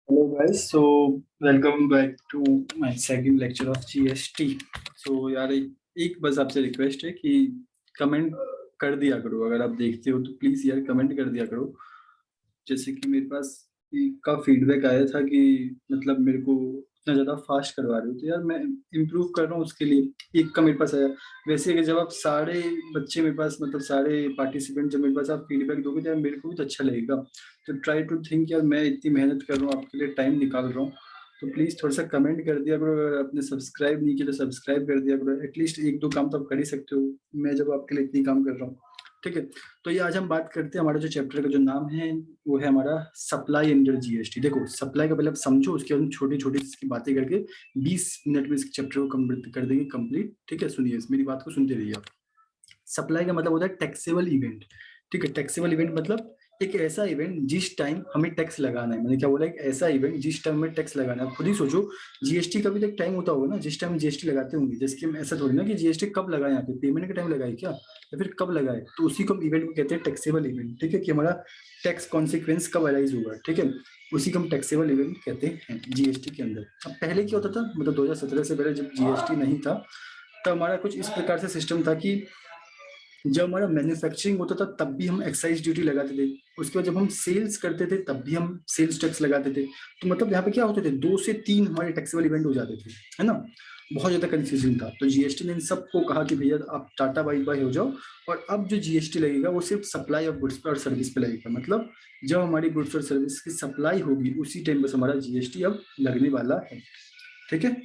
Hello guys, so welcome back to my second lecture of GST. So यार एक बस आपसे रिक्वेस्ट है कि कमेंट कर दिया करो, अगर आप देखते हो तो प्लीज यार कमेंट कर दिया करो। जैसे कि मेरे पास का फीडबैक आया था कि मतलब मेरे को इतना ज़्यादा फास्ट करवा रहे हो, तो यार मैं इम्प्रूव कर रहा हूँ उसके लिए एक का मेरे पास आया। वैसे कि जब आप सारे बच्चे मेरे पास मतलब सारे पार्टिसिपेंट जब मेरे पास आप फीडबैक दोगे तो यार मेरे को भी तो अच्छा लगेगा। तो ट्राई टू थिंक यार मैं इतनी मेहनत कर रहा हूँ आपके लिए, टाइम निकाल रहा हूँ, तो प्लीज़ थोड़ा सा कमेंट कर दिया करो। अगर आपने सब्सक्राइब नहीं किया तो सब्सक्राइब कर दिया करो, एटलीस्ट एक दो काम तो आप कर ही सकते हो, मैं जब आपके लिए इतनी काम कर रहा हूँ। ठीक है, तो ये आज हम बात करते हैं, हमारा जो चैप्टर का जो नाम है वो है हमारा सप्लाई अंडर जीएसटी। देखो सप्लाई का पहले आप समझो, उसके बाद हम छोटी छोटी इसकी बातें करके 20 मिनट में इस चैप्टर को कंप्लीट कर देंगे कंप्लीट। ठीक है, सुनिए मेरी बात को सुनते रहिए आप। सप्लाई का मतलब होता है टैक्सेबल इवेंट। ठीक है, टैक्सेबल इवेंट मतलब एक ऐसा इवेंट जिस टाइम हमें टैक्स लगाना है। मैंने क्या बोला, एक ऐसा इवेंट जिस टाइम हमें टैक्स लगाना है। खुद ही सोचो, जीएसटी का भी तो एक टाइम होता होगा ना जिस टाइम जीएसटी लगाते होंगे। जैसे कि हम ऐसा थोड़ी ना कि जीएसटी कब लगाए, यहाँ पे पेमेंट के टाइम लगाए क्या, या फिर कब लगाए, तो उसी को हम इवेंट को कहते हैं टैक्सेबल इवेंट। ठीक है, कि हमारा टैक्स कॉन्सिक्वेंस कब अराइज होगा। ठीक है, उसी को हम टैक्सेबल इवेंट कहते हैं जीएसटी के अंदर। अब पहले क्या होता था, मतलब 2017 से पहले जब जीएसटी नहीं था, तो हमारा कुछ इस प्रकार से सिस्टम था कि जब हमारा मैन्युफैक्चरिंग होता था तब भी हम एक्साइज ड्यूटी लगाते थे, उसके बाद जब हम सेल्स करते थे तब भी हम सेल्स टैक्स लगाते थे। तो मतलब यहाँ पे क्या होते थे, 2 से 3 हमारे टैक्सेबल इवेंट हो जाते थे, है ना। बहुत ज्यादा कंफ्यूजन था, तो जीएसटी ने इन सबको कहा कि भैया आप टाटा बाई बाई हो जाओ, और अब जो जीएसटी लगेगा वो सिर्फ सप्लाई ऑफ गुड्स और सर्विस पे लगेगा। मतलब जब हमारी गुड्स और सर्विस की सप्लाई होगी उसी टाइम बस हमारा जीएसटी अब लगने वाला है। ठीक है,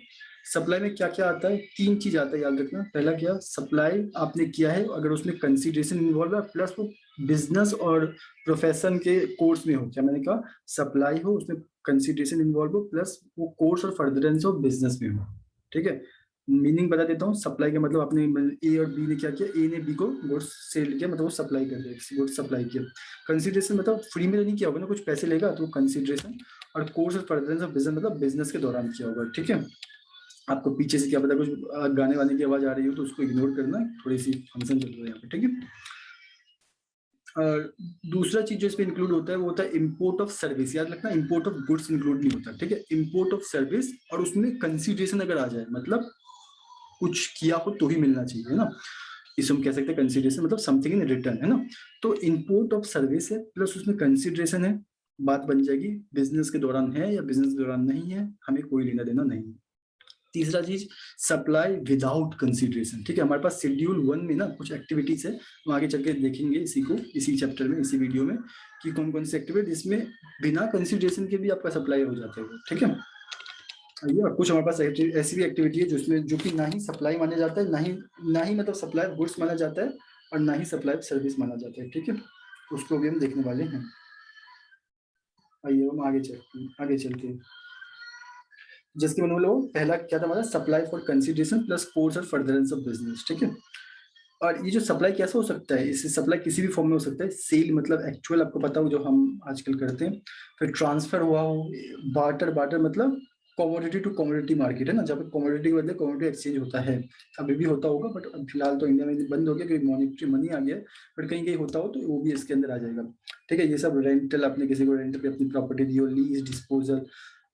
सप्लाई में क्या क्या आता है, 3 चीज आता है, याद रखना। पहला क्या, सप्लाई आपने किया है अगर उसमें कंसीडरेशन इन्वॉल्व है प्लस वो बिजनेस और प्रोफेशन के कोर्स में हो। क्या मैंने कहा, सप्लाई हो उसमें कंसीडरेशन इन्वॉल्व हो प्लस वो कोर्स और फर्दरेंस ऑफ बिजनेस में हो। ठीक है, मीनिंग बता देता हूँ। सप्लाई का मतलब आपने ए और बी ने क्या किया, ए ने बी को गुड्स सेल किया, मतलब वो सप्लाई कर दिया, गुड्स सप्लाई किया। कंसीडरेशन मतलब फ्री में नहीं किया होगा ना, कुछ पैसे लेगा तो वो कंसीडरेशन। और कोर्स और फर्दरेंस ऑफ बिजनेस मतलब बिजनेस के दौरान किया होगा। ठीक है, आपको पीछे से क्या पता कुछ गाने वाने की आवाज आ रही हो तो उसको इग्नोर करना, थोड़ी सी फंक्शन चल रहा है यहाँ पे। ठीक है, और दूसरा चीज जो इसमें इंक्लूड होता है वो होता है इम्पोर्ट ऑफ सर्विस। याद रखना, इम्पोर्ट ऑफ गुड्स इंक्लूड नहीं होता। ठीक है, इम्पोर्ट ऑफ सर्विस, और उसमें कंसीडरेशन अगर आ जाए, मतलब कुछ किया हो तो ही मिलना चाहिए, है ना। इसे हम कह सकते हैं कंसीडरेशन, मतलब समथिंग इन रिटर्न, है ना। तो इम्पोर्ट ऑफ सर्विस है प्लस उसमें कंसीडरेशन है, बात बन जाएगी बिजनेस के दौरान है या बिजनेस के दौरान नहीं है, हमें कोई लेना देना नहीं है। तीसरा चीज, सप्लाई विदाउट कंसीडरेशन। ठीक है, हमारे पास शेड्यूल 1 में ना कुछ एक्टिविटीज है, हम आगे चल के देखेंगे इसी को, इसी चैप्टर में, इसी वीडियो में, कि कौन कौन सी एक्टिविटी जिसमें बिना कंसीडरेशन के भी आपका सप्लाई हो जाता है। ठीक है, ये और कुछ हमारे पास ऐसी भी एक्टिविटी है जिसमें जो कि ना ही सप्लाई माना जाता है, ना ही मतलब सप्लाई गुड्स माना जाता है, और ना ही सप्लाई सर्विस माना जाता है। ठीक है, उसको भी हम देखने वाले हैं। आइए हम आगे चलते हैं। जिसके मैंने बोला पहला क्या था हमारा, supply for consideration plus course और फर्दरेंस ऑफ बिजनेस। ठीक है, और ये जो सप्लाई कैसा हो सकता है, इससे सप्लाई किसी भी फॉर्म में हो सकता है। सेल मतलब एक्चुअल, आपको पता हो जो हम आजकल करते हैं। फिर ट्रांसफर हुआ हो, बार्टर, बार्टर मतलब कमोडिटी टू कमोडिटी मार्केट, है ना, जब कमोडिटी के बदले कमोडिटी एक्सचेंज होता है। अभी भी होता होगा बट अब फिलहाल तो इंडिया में बंद हो गया क्योंकि मॉनिटरी मनी आ गया है, बट कहीं कहीं होता हो तो वो भी इसके अंदर आ जाएगा। ठीक है, ये सब रेंटल, आपने किसी को रेंट पे अपनी प्रॉपर्टी दी हो, लीज, डिस्पोजल,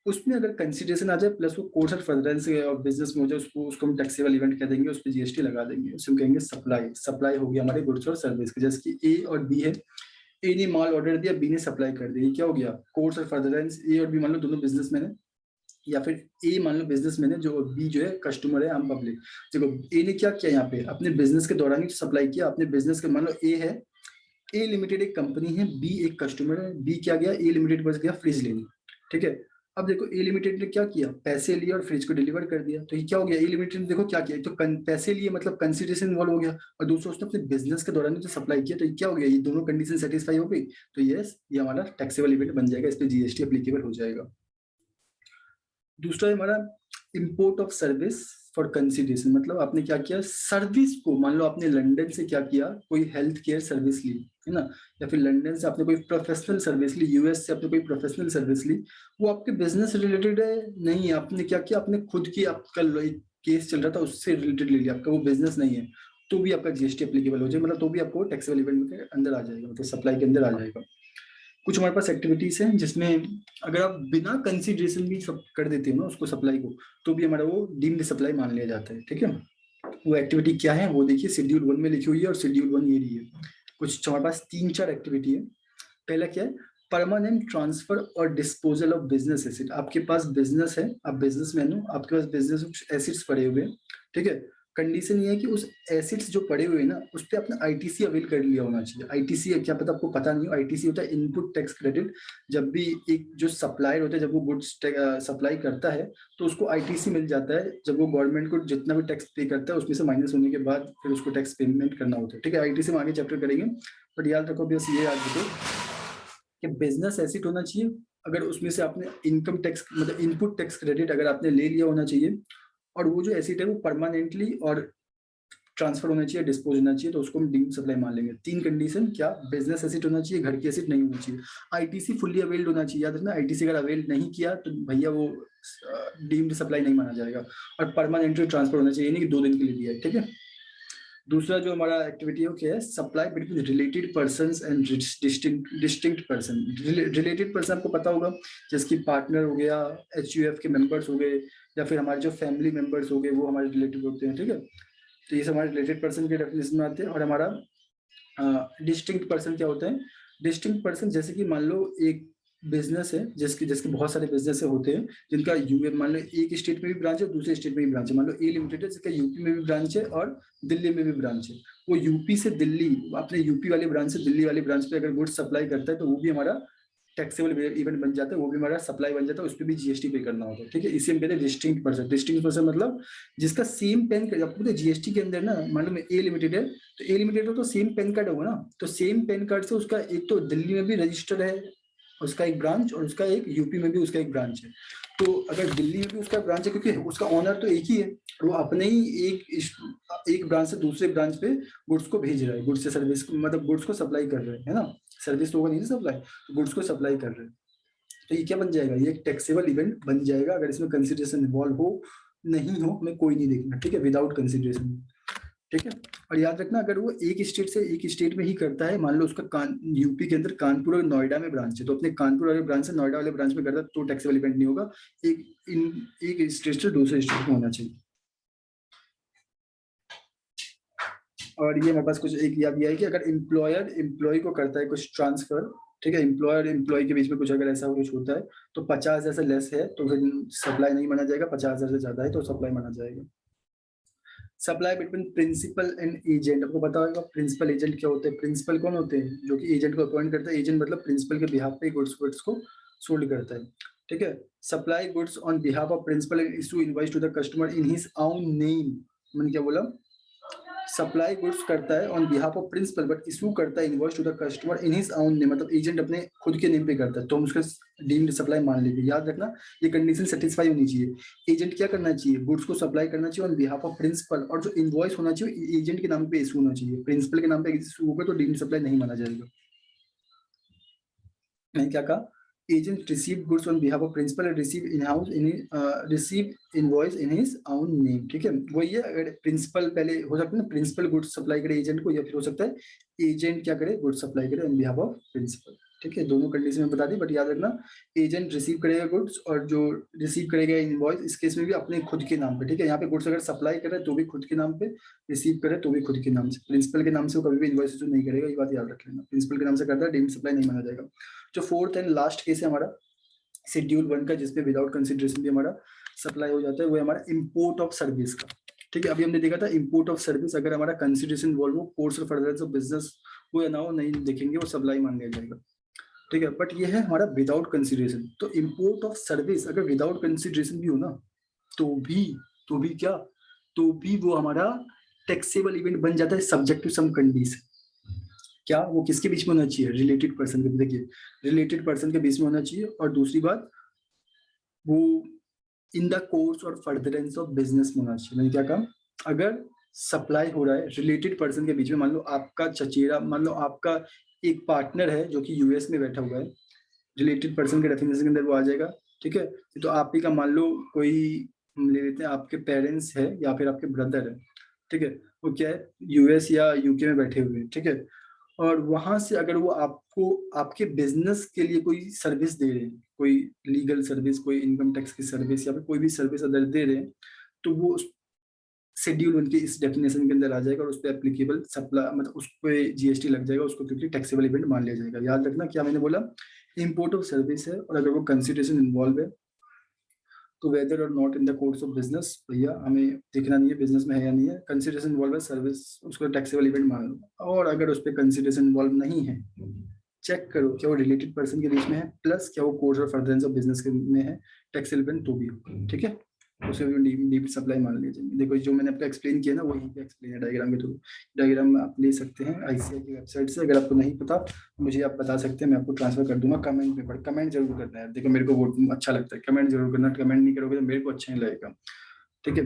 उसमें अगर कंसीडरेशन आ जाए प्लस वो कोर्स और फर्दरेंस और बिजनेस में हो जाए, उसको हम टैक्सेबल इवेंट कह देंगे, उस पर जीएसटी लगा देंगे, उसे हम कहेंगे सप्लाई। सप्लाई होगी हमारे गुड्स और सर्विस की, जैसे कि ए और बी है, ए ने माल ऑर्डर दिया, बी ने सप्लाई कर दी, क्या हो गया, कोर्स और फर्दरेंस। ए और बी मान लो दोनों बिजनेसमैन है, या फिर ए मान लो बिजनेसमैन है, जो बी जो है कस्टमर है, आम पब्लिक। देखो ए ने क्या किया यहाँ पे, अपने बिजनेस के दौरान ही सप्लाई किया, अपने बिजनेस के, मान लो ए है, ए लिमिटेड एक कंपनी है, बी एक कस्टमर है, बी क्या गया, ए लिमिटेड बस गया फ्रिज लेने। ठीक है, अब देखो ए लिमिटेड ने क्या किया, पैसे लिए और फ्रिज को डिलीवर कर दिया, तो ये क्या हो गया, ए लिमिटेड ने देखो क्या किया, तो पैसे लिए मतलब कंसिडरेशन इन्वॉल्व हो गया, और दूसरा उसने अपने बिजनेस के दौरान जो सप्लाई किया, तो ये क्या हो गया, ये दोनों कंडीशन सेटिस्फाई हो गई, तो यस ये हमारा टैक्सेबल इवेंट बन जाएगा, इस पे जीएसटी एप्लीकेबल हो जाएगा। दूसरा है हमारा import of service for consideration, मतलब आपने क्या किया, सर्विस को, मान लो आपने लंदन से क्या किया, कोई हेल्थ केयर सर्विस ली, है ना, या फिर लंदन से आपने कोई प्रोफेशनल सर्विस ली, यूएस से आपने कोई प्रोफेशनल सर्विस ली, वो आपके बिजनेस से रिलेटेड है नहीं है, आपने क्या किया, आपने खुद की, आपका एक केस चल रहा था उससे रिलेटेड ले लिया, आपका वो बिजनेस नहीं है, तो भी आपका जीएसटी एप्लीकेबल हो जाएगा, मतलब तो भी आपको टैक्सेबल इवेंट के अंदर आ जाएगा, मतलब सप्लाई के अंदर आ जाएगा। कुछ हमारे पास एक्टिविटीज हैं जिसमें अगर आप बिना कंसिडरेशन भी सब कर देते हो ना उसको सप्लाई को, तो भी हमारा वो डीम्ड सप्लाई मान लिया जाता है। ठीक है, वो एक्टिविटी क्या है वो देखिए, शेड्यूल 1 में लिखी हुई है और शेड्यूल 1 ये रही है। कुछ हमारे पास 3-4 एक्टिविटी है। पहला क्या है, परमानेंट ट्रांसफर और डिस्पोजल ऑफ बिजनेस एसेट। आपके पास बिजनेस है, आप बिजनेसमैन हो, आपके पास बिजनेस कुछ एसेट्स पड़े हुए हैं। ठीक है, कंडीशन ये है कि उस एसेट्स जो पड़े हुए हैं ना उस पर अपना आईटीसी अवेल कर लिया होना चाहिए। आईटीसी क्या पता आपको पता नहीं हो, आईटीसी होता है इनपुट टैक्स क्रेडिट। जब भी एक जो सप्लायर होता है जब वो गुड्स सप्लाई करता है तो उसको आईटीसी मिल जाता है, जब वो गवर्नमेंट को जितना भी टैक्स पे करता है उसमें से माइनस होने के बाद फिर उसको टैक्स पेमेंट करना होता है। ठीक है, आईटीसी में आगे चैप्टर करेंगे, बट याद रखो बस ये याद रखो कि बिजनेस एसेट होना चाहिए, अगर उसमें से आपने इनकम टैक्स मतलब इनपुट टैक्स क्रेडिट अगर आपने ले लिया होना चाहिए, और वो जो एसेट है वो परमानेंटली और ट्रांसफर होना चाहिए, डिस्पोज होना चाहिए, तो उसको हम डीम्ड सप्लाई मान लेंगे। 3 कंडीशन, क्या बिजनेस एसेट होना चाहिए, घर की एसेट नहीं होना चाहिए, आईटीसी फुल्ली अवेल्ड होना चाहिए। याद रखना, आईटीसी अगर अवेल नहीं किया तो भैया वो डीम्ड सप्लाई नहीं माना जाएगा, और परमानेंटली ट्रांसफर होना चाहिए, नहीं कि 2 दिन के लिए दिया है। ठीक है, दूसरा जो हमारा एक्टिविटी है वो क्या है, supply between related person and distinct person. Related person आपको पता होगा, जैसे कि पार्टनर हो गया, एचयूएफ के मेंबर्स हो गए, या फिर हमारे जो फैमिली मेंबर्स हो गए वो हमारे रिलेटिव होते हैं। ठीक है, तो ये सब हमारे रिलेटेड पर्सन के डेफिनेशन में आते हैं। और हमारा डिस्टिंक्ट पर्सन क्या होता है, डिस्टिंक्ट पर्सन जैसे कि मान लो एक बिजनेस है जिसके जिसके बहुत सारे बिजनेस होते हैं जिनका यूए मान लो एक स्टेट में भी ब्रांच है दूसरे स्टेट में भी ब्रांच है। मान लो ए लिमिटेड है जिसका यूपी में भी ब्रांच है और दिल्ली में भी ब्रांच है। वो यूपी से दिल्ली अपने यूपी वाले ब्रांच से दिल्ली वाले ब्रांच पे अगर गुड्स सप्लाई करता है तो वो भी हमारा टैक्सेबल इवेंट बन जाता है, वो भी हमारा सप्लाई बन जाता है, उस पर भी जीएसटी पे करना होता है। ठीक है, इसे हम कहते हैं डिस्टिंक्ट पर्सन। डिस्टिंक्ट पर्सन मतलब जिसका सेम पेन कार्ड, आपको जीएसटी के अंदर ना मान लो ए लिमिटेड है तो ए लिमिटेड तो सेम पेन कार्ड होगा ना, तो सेम पेन कार्ड से उसका एक तो दिल्ली में भी रजिस्टर्ड है उसका एक ब्रांच, और उसका एक यूपी में भी उसका एक ब्रांच है। तो अगर दिल्ली में भी उसका ब्रांच है क्योंकि उसका ऑनर तो एक ही है, वो अपने ही एक ब्रांच से दूसरे ब्रांच पे गुड्स को भेज रहा है, गुड्स से सर्विस मतलब गुड्स को सप्लाई कर रहे हैं, है ना, सर्विस तो होगा नहीं सप्लाई, गुड्स को सप्लाई कर रहे हैं। तो ये क्या बन जाएगा, ये एक टैक्सेबल इवेंट बन जाएगा अगर इसमें कंसिडरेशन इन्वॉल्व हो, नहीं हो हमें कोई नहीं देखना। ठीक है, विदाउट कंसिडरेशन। ठीक है, और याद रखना अगर वो एक स्टेट से एक स्टेट में ही करता है, मान लो उसका यूपी के अंदर कानपुर और नोएडा में ब्रांच है, तो अपने कानपुर वाले ब्रांच से नोएडा वाले ब्रांच में करता है तो टैक्सेबल इवेंट नहीं होगा, एक स्टेट से दूसरे स्टेट में होना चाहिए। और ये हमारे पास कुछ एक याद दिया है कि अगर एम्प्लॉयर एम्प्लॉय को करता है कुछ ट्रांसफर, ठीक है, एम्प्लॉयर एम्प्लॉय के बीच में कुछ अगर ऐसा कुछ होता है तो 50,000 से लेस है तो फिर सप्लाई नहीं माना जाएगा, 50,000 से ज्यादा है तो सप्लाई माना जाएगा। Supply between principal and agent, आपको पता होगा प्रिंसिपल एजेंट क्या होते हैं, प्रिंसिपल कौन होते हैं जो कि एजेंट को अपॉइंट करता है, एजेंट मतलब प्रिंसिपल के बिहाफ पे गुड्स को सोल्ड करता है। ठीक है, supply goods on behalf of principal and issue invoice to the customer in his own name. मैंने क्या बोला, सप्लाई गुड्स करता है on behalf of principal but issue करता है invoice to the customer in his own name, मतलब agent अपने खुद के नेम पे करता है तो हम उसका डीम्ड सप्लाई मान लेंगे। याद रखना ये कंडीशन सेटिस्फाई होनी चाहिए, एजेंट क्या करना चाहिए, गुड्स को सप्लाई करना चाहिए ऑन बिहाफ ऑफ प्रिंसिपल, और जो इनवॉइस होना चाहिए एजेंट के नाम पे इशू होना चाहिए। प्रिंसिपल के नाम पे इशू होगा तो डीम्ड सप्लाई नहीं माना जाएगा। मैंने क्या कहा, agent received goods on behalf of principal and receive invoice in his own name। ठीक है, वही है, अगर प्रिंसिपल पहले हो सकता है ना, प्रिंसिपल गुड्स सप्लाई करे एजेंट को, या फिर हो सकता है एजेंट क्या करे गुड्स सप्लाई करे ऑन बिहाफ ऑफ प्रिंसिपल। ठीक है, दोनों कंडीशन में बता दी, बट याद रखना एजेंट रिसीव करेगा गुड्स और जो रिसीव करेगा इनवॉइस इस केस में भी अपने खुद के नाम पे। ठीक है, यहाँ पे गुड्स अगर सप्लाई करे तो भी खुद के नाम पे, रिसीव करे तो भी खुद के नाम से, प्रिंसिपल के नाम से वो कभी भी इनवॉइस इशू नहीं करेगा, ये बात याद रख लेना, प्रिंसिपल के नाम से करता है डीम्ड सप्लाई नहीं माना जाएगा। जो फोर्थ एंड लास्ट केस है हमारा शेड्यूल 1 का जिसपे विदाउट कंसिडरेशन भी हमारा सप्लाई हो जाता है, वो है हमारा इंपोर्ट ऑफ सर्विस का। ठीक है, अभी हमने देखा था इंपोर्ट ऑफ सर्विस अगर हमारा कंसिडरेशन इन्वॉल्व हो, कोर्स और फर्दरेंस ऑफ बिजनेस हो या ना हो नहीं देखेंगे, वो सप्लाई मान लिया जाएगा। ठीक है, बट ये है हमारा विदाउट कंसिडरेशन। तो इंपोर्ट ऑफ सर्विस अगर विदाउट कंसिडरेशन भी हो ना तो भी क्या, तो भी वो हमारा टैक्सेबल इवेंट बन जाता है सब्जेक्ट टू सम कंडीशन। क्या वो किसके बीच में होना चाहिए, रिलेटेड पर्सन के, देखिए रिलेटेड पर्सन के बीच में होना चाहिए, और दूसरी बात वो इन द कोर्स और फर्दरेंस ऑफ बिजनेस में होना चाहिए। मैंने क्या कहा, अगर सप्लाई हो रहा है रिलेटेड पर्सन के बीच में, मान लो आपका चचेरा, मान लो आपका एक पार्टनर है जो कि यूएस में बैठा हुआ है, रिलेटेड पर्सन के डेफिनेशन के अंदर वो आ जाएगा। ठीक है, तो आप ही का मान लो कोई ले लेते हैं, आपके पेरेंट्स है या फिर आपके ब्रदर है, ठीक है, वो क्या है यूएस या यूके में बैठे हुए हैं। ठीक है, और वहां से अगर वो आपको आपके बिजनेस के लिए कोई सर्विस दे रहे हैं, कोई लीगल सर्विस, कोई इनकम टैक्स की सर्विस या फिर कोई भी सर्विस अदर दे रहे हैं, तो वो शेड्यूल उनके इस डेफिनेशन के अंदर आ जाएगा और उस पर एप्लीकेबल सप्लाई मतलब उस पर जीएसटी लग जाएगा, उसको क्योंकि टैक्सेबल इवेंट मान लिया जाएगा। याद रखना क्या मैंने बोला, इम्पोर्ट ऑफ सर्विस है और अगर वो कंसिडरेशन इन्वॉल्व है तो वेदर और not in the course of business, भैया हमें देखना नहीं है बिजनेस में है या नहीं है, कंसिडरेशन इन्वॉल्व है सर्विस, उसको टैक्सेबल इवेंट मान लो। और अगर उस पर कंसिडरेशन इन्वॉल्व नहीं है, चेक करो क्या वो रिलेटेड पर्सन के बीच में है, प्लस क्या वो course of furtherance of business के में है, टैक्सेबल इवेंट तो भी हो, ठीक है, उसे भी डीप सप्लाई मान लीजिए। देखो जो मैंने आपको एक्सप्लेन किया ना वो यहीं पे एक्सप्लेन है डायग्राम के थ्रू। डायग्राम आप ले सकते हैं आईसीआई की वेबसाइट से, अगर आपको नहीं पता मुझे आप बता सकते हैं, मैं आपको ट्रांसफर कर दूंगा कमेंट में, बट कमेंट जरूर करना है, देखो मेरे को वो अच्छा लगता है, कमेंट जरूर करना, कमेंट नहीं करोगे तो मेरे को अच्छा नहीं लगेगा, ठीक है।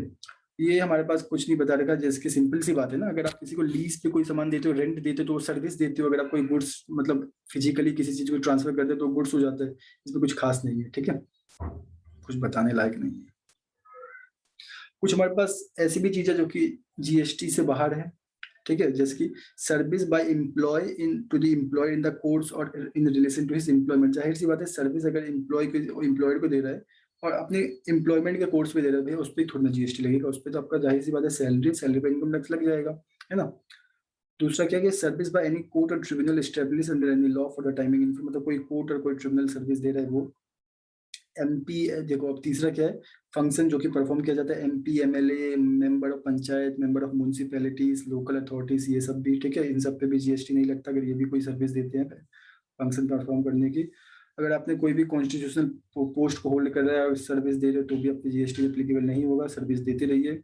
ये हमारे पास कुछ नहीं बता रखा, जैसे सिंपल सी बात है ना, अगर आप किसी को लीज पे कोई सामान देते हो, रेंट देते हो तो सर्विस देते हो, अगर आप कोई गुड्स मतलब फिजिकली किसी चीज को ट्रांसफर करते हो तो गुड्स हो जाता है, इसमें कुछ खास नहीं है, ठीक है, कुछ बताने लायक नहीं है। कुछ हमारे पास ऐसी भी चीजें जो कि जीएसटी से बाहर है, ठीक है, जैसे कि service by employ in to the employ in the course और in relation to his employment. जाहिर सी बात है सर्विस अगर एम्प्लॉयर को दे रहा है और अपने एम्प्लॉयमेंट के कोर्स पे दे रहा है, उस पर थोड़ा जीएसटी लगेगा, उस पर तो आपका जाहिर सी बात है सैलरी पे इनकम टैक्स लग जाएगा, है ना। दूसरा क्या कि सर्विस बाय एनी कोर्ट और tribunal establish under any law for the timing, मतलब कोई कोर्ट और कोई ट्रिब्यूनल सर्विस दे रहा है वो एमपी। देखो अब तीसरा क्या है, फंक्शन जो कि परफॉर्म किया जाता है, MP, MLA, member of panchayat, member of municipalities, local authorities, ये सब भी ठीक है, इन सब पे भी जीएसटी नहीं लगता अगर ये भी कोई सर्विस देते हैं फंक्शन परफॉर्म करने की। अगर आपने कोई भी कॉन्स्टिट्यूशनल पोस्ट को होल्ड कर रहा है और सर्विस दे रहे हो तो भी आपके जीएसटी एप्लीकेबल नहीं होगा, सर्विस देते रहिए।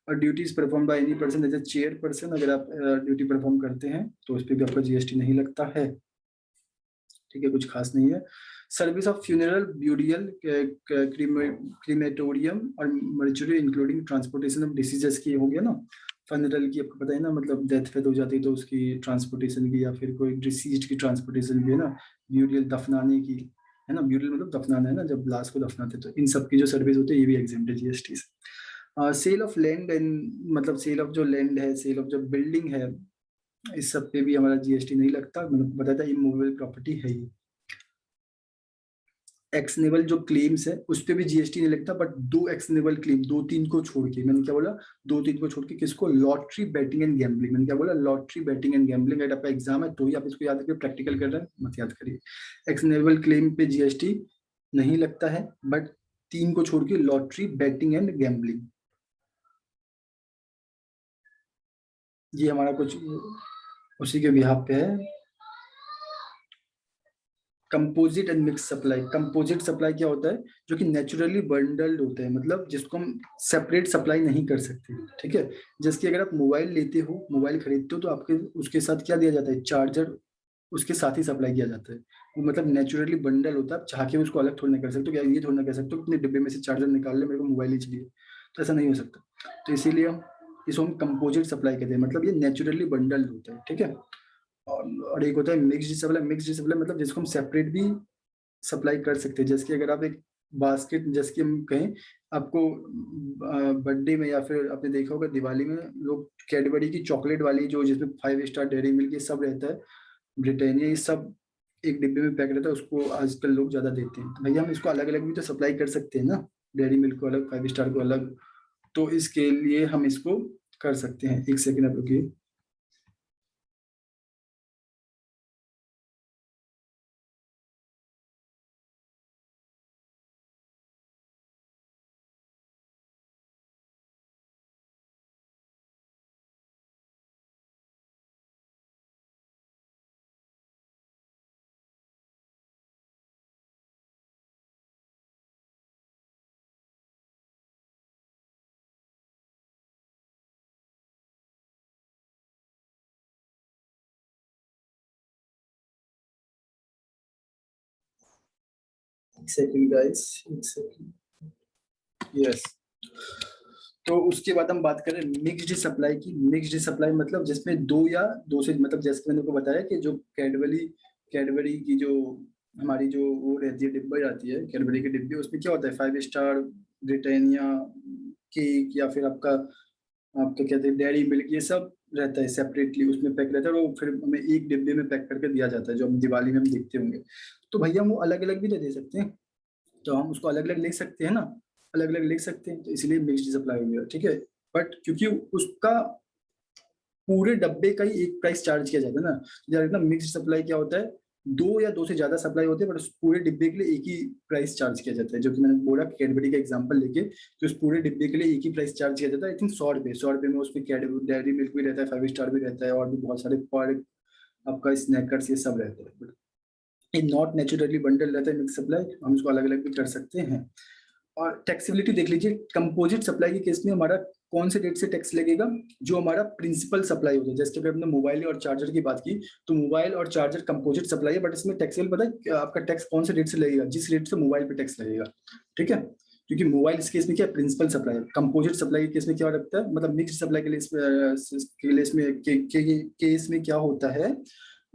और duties perform by any person as a chair person, अगर आप ड्यूटी परफॉर्म करते हैं तो उस पर भी आपका जीएसटी नहीं लगता है, ठीक है, कुछ खास नहीं है। Service of funeral, burial, crematorium और mortuary including transportation of diseases की हो गया ना, फनरल की आपको पता है ना, मतलब डेथ फेथ हो जाती है तो उसकी ट्रांसपोर्टेशन की, या फिर कोई डिसीज की ट्रांसपोर्टेशन की है ना, ब्यूरियल दफनाने की, है ना, ब्यूरियल मतलब दफनाना है ना, जब लाश को दफनाते तो इन सब की जो सर्विस होती है ये भी एग्जेम्प्ट है जीएसटी से। सेल ऑफ लैंड एंड मतलब सेल ऑफ जो लैंड है, सेल ऑफ जो बिल्डिंग है, इस सब पे भी हमारा जीएसटी नहीं लगता, मतलब बताया था इमूवेबल प्रॉपर्टी है ये। एक्शनेबल जो क्लेम्स है उस पे भी जीएसटी नहीं लगता, बट दो एक्शनेबल क्लेम, दो तीन को छोड़ के, मैंने क्या बोला, दो तीन को छोड़ के, किसको, लॉटरी, बैटिंग एंड गैम्बलिंग, मैंने क्या बोला, लॉटरी, बैटिंग एंड गैम्बलिंग। अगर आपका एग्जाम है तो ही आप इसको याद रखिए, प्रैक्टिकल कर रहे हैं मत याद करिए। एक्शनेबल क्लेम पे जीएसटी नहीं लगता है, बट तीन को छोड़ के लॉटरी, बैटिंग एंड गैम्बलिंग, ये हमारा कुछ उसी के बिहाफ पे है। Composite and mix supply, composite supply क्या होता है, जो कि नेचुरली बंडल्ड होता है, मतलब जिसको हम सेपरेट सप्लाई नहीं कर सकते, ठीक है। जैसे कि अगर आप मोबाइल लेते हो, मोबाइल खरीदते हो तो आपके उसके साथ क्या दिया जाता है, चार्जर उसके साथ ही सप्लाई किया जाता है, वो मतलब नेचुरली बंडल होता है, आप चाह के उसको अलग थोड़ी ना कर सकते हो, क्या ये थोड़ी ना कह सकते हो अपने डिब्बे में से चार्जर निकाल ले, मेरे को मोबाइल ही चाहिए, तो ऐसा नहीं हो सकता। तो इसीलिए हम इसको हम कंपोजिट सप्लाई कहते हैं, मतलब ये नेचुरली बंडल्ड होता है, ठीक है। और एक होता है मिक्स्ड सप्लाई, मिक्स्ड सप्लाई मतलब जिसको हम सेपरेट भी सप्लाई कर सकते हैं, जैसे कि अगर आप एक बास्केट, जैसे कि हम कहें आपको बर्थडे में या फिर आपने देखा होगा दिवाली में लोग कैडबरी की चॉकलेट वाली जो जिसमें 5 स्टार, डेयरी मिल्क ये सब रहता है, ब्रिटानिया, ये सब एक डिब्बे में पैक रहता है, उसको आजकल लोग ज्यादा देते हैं, तो भैया हम इसको अलग अलग भी तो सप्लाई कर सकते हैं ना, डेयरी मिल्क को अलग, 5 स्टार को अलग, तो इसके लिए हम इसको कर सकते हैं। एक सेकेंड आप रुकिए। एक सेकेंड गाइस, एक सेकेंड, यस। तो उसके बाद हम बात करें मिक्स्ड सप्लाई की। मिक्स्ड सप्लाई मतलब जिसमें दो या दो से, मतलब जैसे मैंने को बताया कि जो कैडबरी, कैडबरी की जो हमारी जो वो रहती है, डिब्बा आती है कैडबरी के डिब्बे, उसमें क्या होता है, 5 स्टार, ब्रिटानिया, केक, या फिर आपका आपका कहते हैं डेयरी मिल्क, ये सब रहता है सेपरेटली, उसमें पैक रहता है, और वो फिर हमें एक डिब्बे में पैक करके दिया जाता है, जो हम दिवाली में हम देखते होंगे। तो भैया हम वो अलग अलग भी तो दे सकते हैं, तो हम उसको अलग अलग लिख सकते हैं ना, अलग अलग लिख सकते हैं, तो इसलिए मिक्स्ड सप्लाई हो गया, ठीक है। बट क्योंकि उसका पूरे डब्बे का ही एक प्राइस चार्ज किया जाता है ना, जैसे ना मिक्स्ड सप्लाई क्या होता है, दो या दो से ज्यादा सप्लाई होते हैं, बट उस पूरे डिब्बे के लिए एक ही प्राइस चार्ज किया जाता है, जो कि मैंने बोला कैडबरी का एग्जांपल लेके, तो उस पूरे डिब्बे के लिए एक ही प्राइस चार्ज किया जाता है, आई थिंक 100 रुपये, 100 रुपये में उसमें कैडबरी डेयरी मिल्क भी रहता है, 5 स्टार भी रहता है, और भी बहुत सारे पर आपका स्नैकर्स ये सब रहते हैं, ये नॉट नेचुरली बंडल रहता है मिक्स सप्लाई, हम उसको अलग अलग भी कर सकते हैं। और टैक्सेबिलिटी देख लीजिए, कंपोजिट सप्लाई के केस में हमारा कौन से डेट से टैक्स लगेगा, जो हमारा प्रिंसिपल सप्लाई होता है, जैसे कि हमने मोबाइल और चार्जर की बात की, तो मोबाइल और चार्जर कंपोजिट सप्लाई है, बट इसमें टैक्सेबल पता है आपका टैक्स कौन से डेट से लगेगा, जिस रेट से मोबाइल पे टैक्स लगेगा, ठीक है। क्योंकि मोबाइल इस केस में क्या प्रिंसिपल सप्लाई है, कंपोजिट सप्लाई के केस में क्या लगता है, मतलब मिक्स सप्लाई के केस में क्या होता है,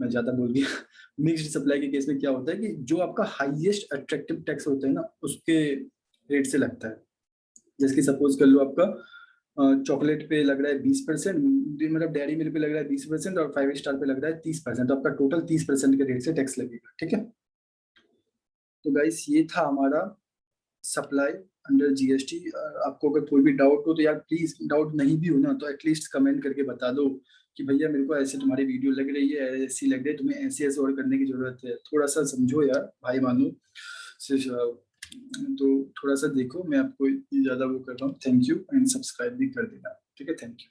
मैं ज्यादा बोल गया मिक्स्ड सप्लाई के केस में क्या होता है कि जो आपका हाईएस्ट अट्रैक्टिव टैक्स होता है ना, उसके रेट से लगता है। जैसे कि सपोज कर लो आपका चॉकलेट पे लग रहा है 20%, मतलब डेयरी मिल्क पे लग रहा है 20%, और 5 स्टार पे लग रहा है 30%, तो आपका टोटल 30% के रेट से टैक्स लगेगा, ठीक है। तो गाइस ये था हमारा सप्लाई अंडर जीएसटी। आपको अगर कोई भी डाउट हो तो यार प्लीज, डाउट नहीं भी हो ना तो एटलीस्ट कमेंट करके बता दो कि भैया मेरे को ऐसे तुम्हारी वीडियो लग रही है, ऐसी लग रही है, तुम्हें ऐसे ऐसे और करने की जरूरत है, थोड़ा सा समझो यार भाई मानो तो थोड़ा सा देखो, मैं आपको इतनी ज्यादा वो कर रहा हूँ, थैंक यू, एंड सब्सक्राइब भी कर देना, ठीक है, थैंक यू।